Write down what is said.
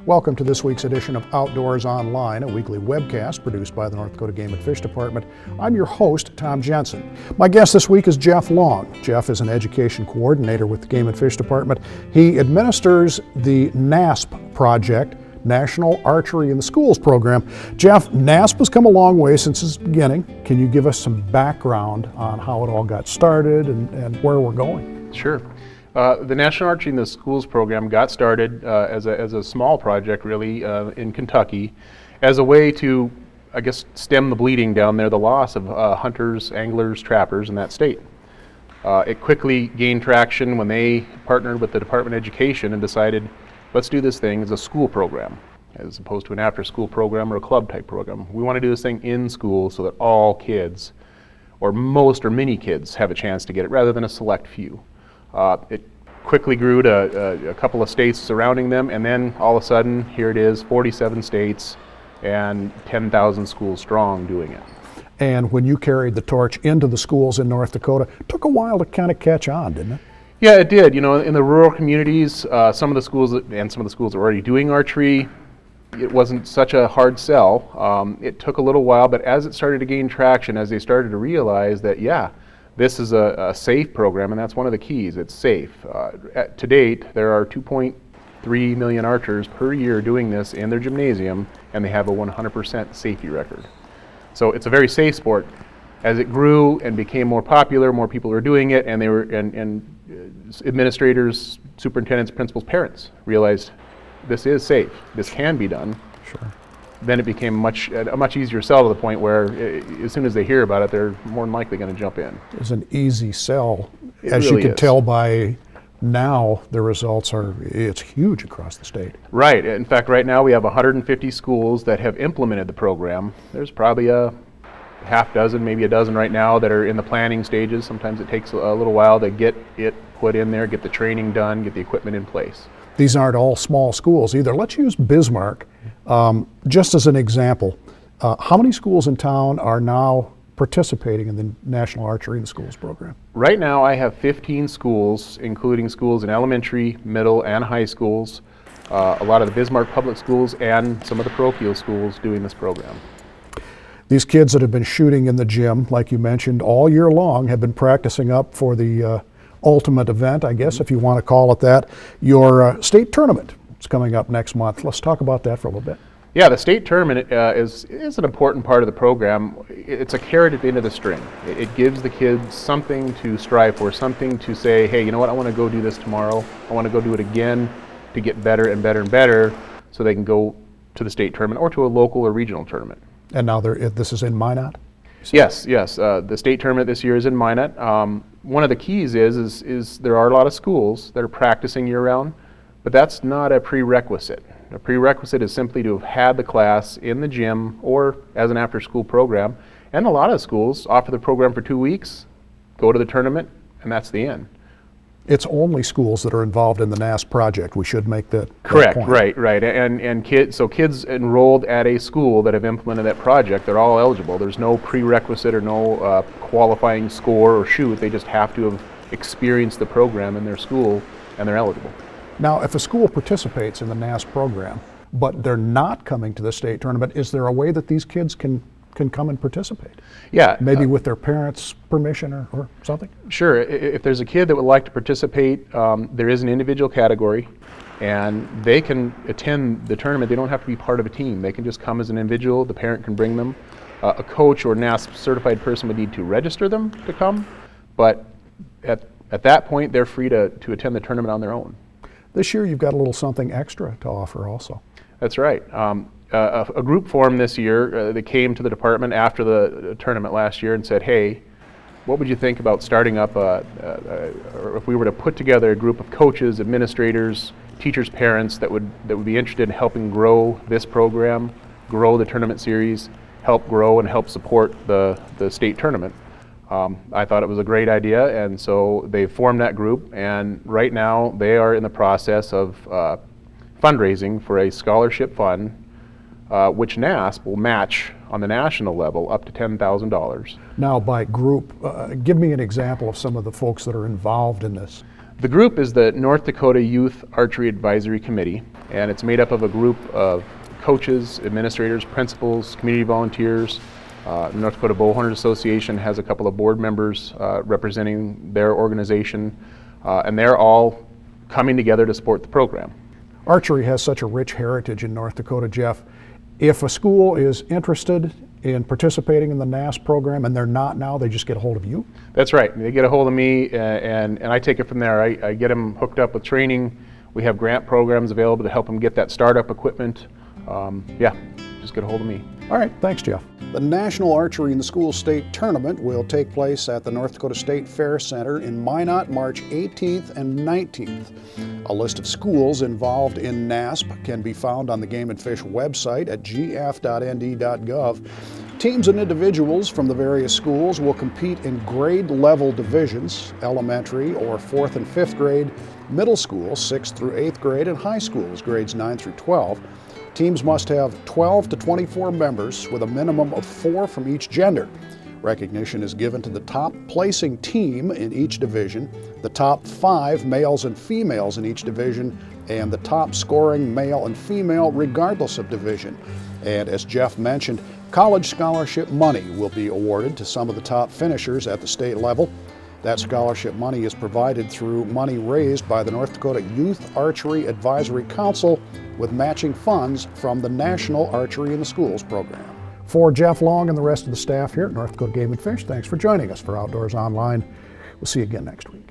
Welcome to this week's edition of Outdoors Online, a weekly webcast produced by the North Dakota Game and Fish Department. I'm your host, Tom Jensen. My guest this week is Jeff Long. Jeff is an education coordinator with the Game and Fish Department. He administers the NASP project, National Archery in the Schools program. Jeff, NASP has come a long way since its beginning. Can you give us some background on how it all got started and where we're going? Sure. The National Archery in the Schools program got started as a small project, really, in Kentucky, as a way to, I guess, stem the bleeding down there, the loss of hunters, anglers, trappers in that state. It quickly gained traction when they partnered with the Department of Education and decided, let's do this thing as a school program, as opposed to an after-school program or a club-type program. We want to do this thing in school so that all kids, or most or many kids, have a chance to get it, rather than a select few. It quickly grew to a couple of states surrounding them, and then all of a sudden, here it is, 47 states and 10,000 schools strong doing it. And when you carried the torch into the schools in North Dakota, it took a while to kind of catch on, didn't it? Yeah, it did. You know, in the rural communities, some of the schools are already doing archery. It wasn't such a hard sell. It took a little while, but as it started to gain traction, as they started to realize that, yeah, this is a safe program, and that's one of the keys. It's safe. To date, there are 2.3 million archers per year doing this in their gymnasium, and they have a 100% safety record. So it's a very safe sport. As it grew and became more popular, more people were doing it, and administrators, superintendents, principals, parents realized this is safe. This can be done. Sure. Then it became a much easier sell to the point where as soon as they hear about it, they're more than likely going to jump in. It's an easy sell. As you can tell by now, the results it's huge across the state. Right. In fact, right now we have 150 schools that have implemented the program. There's probably a half dozen, maybe a dozen right now that are in the planning stages. Sometimes it takes a little while to get it put in there, get the training done, get the equipment in place. These aren't all small schools either. Let's use Bismarck just as an example. How many schools in town are now participating in the National Archery in the Schools program? Right now I have 15 schools, including schools in elementary, middle, and high schools, a lot of the Bismarck public schools, and some of the parochial schools doing this program. These kids that have been shooting in the gym, like you mentioned, all year long have been practicing up for the ultimate event, I guess, if you want to call it that, your state tournament. It's coming up next month. Let's talk about that for a little bit. Yeah, the state tournament is an important part of the program. It's a carrot at the end of the string. It gives the kids something to strive for, something to say, hey, you know what, I want to go do this tomorrow. I want to go do it again to get better and better and better so they can go to the state tournament or to a local or regional tournament. And now this is in Minot? Yes. The state tournament this year is in Minot. One of the keys is there are a lot of schools that are practicing year-round, but that's not a prerequisite. A prerequisite is simply to have had the class in the gym or as an after-school program. And a lot of schools offer the program for 2 weeks, go to the tournament, and that's the end. It's only schools that are involved in the NASP project. We should make that correct. Point. Right. And kids enrolled at a school that have implemented that project, they're all eligible. There's no prerequisite or no qualifying score or shoot. They just have to have experienced the program in their school, and they're eligible. Now, if a school participates in the NASP program, but they're not coming to the state tournament, is there a way that these kids can come and participate? Yeah. Maybe with their parents' permission or something? Sure. If there's a kid that would like to participate, there is an individual category, and they can attend the tournament. They don't have to be part of a team. They can just come as an individual. The parent can bring them. A coach or NASP certified person would need to register them to come, but at that point, they're free to attend the tournament on their own. This year, you've got a little something extra to offer also. That's right. A group formed this year that came to the department after the tournament last year and said, hey, what would you think about starting up or if we were to put together a group of coaches, administrators, teachers, parents that would be interested in helping grow this program, grow the tournament series, help grow and help support the state tournament. I thought it was a great idea, and so they formed that group, and right now they are in the process of fundraising for a scholarship fund which NASP will match on the national level up to $10,000. Now, by group, give me an example of some of the folks that are involved in this. The group is the North Dakota Youth Archery Advisory Committee, and it's made up of a group of coaches, administrators, principals, community volunteers. The North Dakota Bowhunters Association has a couple of board members representing their organization, and they're all coming together to support the program. Archery has such a rich heritage in North Dakota, Jeff. If a school is interested in participating in the NASP program and they're not now, they just get a hold of you? That's right. They get a hold of me and I take it from there. I get them hooked up with training. We have grant programs available to help them get that startup equipment. Yeah, just get a hold of me. All right, thanks, Jeff. The National Archery in the School State Tournament will take place at the North Dakota State Fair Center in Minot, March 18th and 19th. A list of schools involved in NASP can be found on the Game and Fish website at gf.nd.gov. Teams and individuals from the various schools will compete in grade-level divisions: elementary or 4th and 5th grade, middle school 6th through 8th grade, and high schools grades 9 through 12. Teams must have 12 to 24 members with a minimum of 4 from each gender. Recognition is given to the top placing team in each division, the top 5 males and females in each division, and the top scoring male and female regardless of division. And as Jeff mentioned, college scholarship money will be awarded to some of the top finishers at the state level. That scholarship money is provided through money raised by the North Dakota Youth Archery Advisory Council with matching funds from the National Archery in the Schools program. For Jeff Long and the rest of the staff here at North Dakota Game and Fish, thanks for joining us for Outdoors Online. We'll see you again next week.